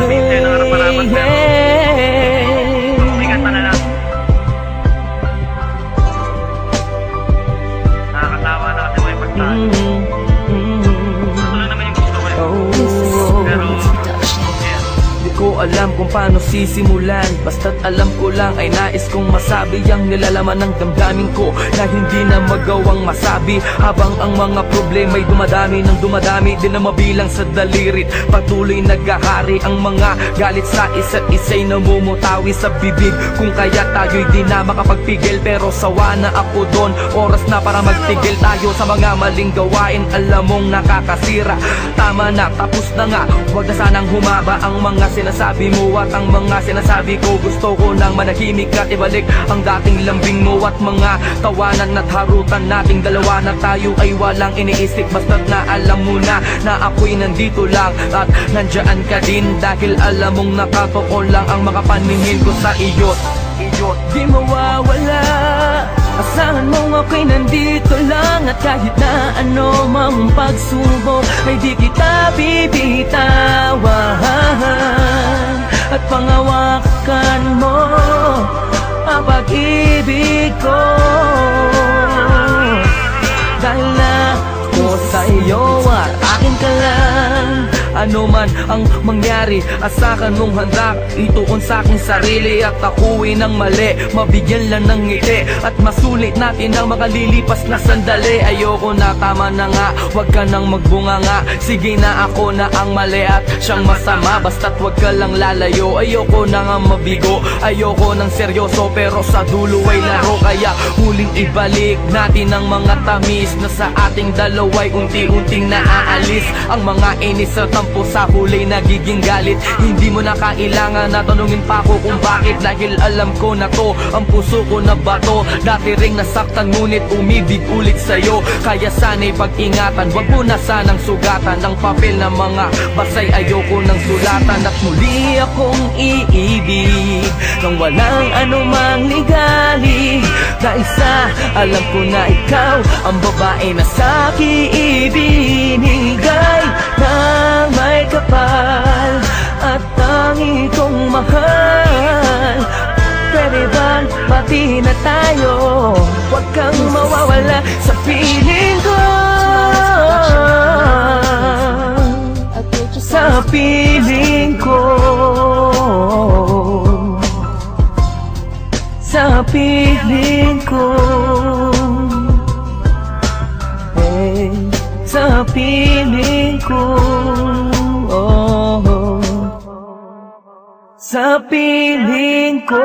Cavite na harapan-harapan, pero bigat pa na lang. Nakakatawa na kasi may pagtahan. Ito naman yung gusto ko. Pero ko alam kung paano sisimulan, basta't alam ko lang ay nais kong masabi ang nilalaman ng damdamin ko na hindi na magawang masabi. Habang ang mga problema'y dumadami ng dumadami, di na mabilang sa dalirit. Patuloy nagkahari ang mga galit sa isa't isa'y namumutawi sa bibig. Kung kaya tayo'y di na makapagpigil, pero sawa na ako doon. Oras na para magtigil tayo sa mga maling gawain, alam mong nakakasira. Tama na, tapos na nga, huwag na sanang humaba ang mga sinasabi mo at ang mga sinasabi ko. Gusto ko nang manahimik at ibalik ang dating lambing mo at mga tawanan at harutan nating dalawa na tayo ay walang iniisip. Basta't na alam mo na ako'y nandito lang at nandyan ka din, dahil alam mong nakatoko lang ang makapaningin ko sa iyo. Di mawawala, asahan mong ako'y nandito lang, at kahit na ano mang pagsubok ay di kita bibitawan. At pangawakan mo ang pag-ibig ko, dahil na ako sa iyo at akin ka lang. Ano man ang mangyari, asakan mong handa ituon sa aking sarili, at ako'y nang mali, mabigyan lang ng ngiti at masulit natin ang makalilipas na sandali. Ayoko na, tama na nga, wag ka nang magbunga nga. Sige na, ako na ang mali at siyang masama, basta't wag ka lang lalayo. Ayoko na nga mabigo, ayoko ng seryoso, pero sa dulo ay laro. Kaya huling ibalik natin ang mga tamis na sa ating dalawa'y unti-unting naaalis. Ang mga inis at tampo sa huli nagiging galit. Hindi mo na kailangan na tanungin pa ako kung bakit, dahil alam ko na to, ang puso ko na bato. Dati ring nasaktan ngunit umibig ulit sa'yo, kaya sana'y pag-ingatan. Wag mo na sanang sugatan ang papel na mga basay, ayoko ng sulatan. At muli akong iibig nang walang anumang ligali, dahil sa alam ko na ikaw ang babae na sa'kin ibinigay ng may kapal at tangi kong mahal. Pwede bang pati na tayo? Huwag kang mawawala sa piling ko, sa piling ko, sa piling ko, hey, sa piling ko, oh, sa piling ko.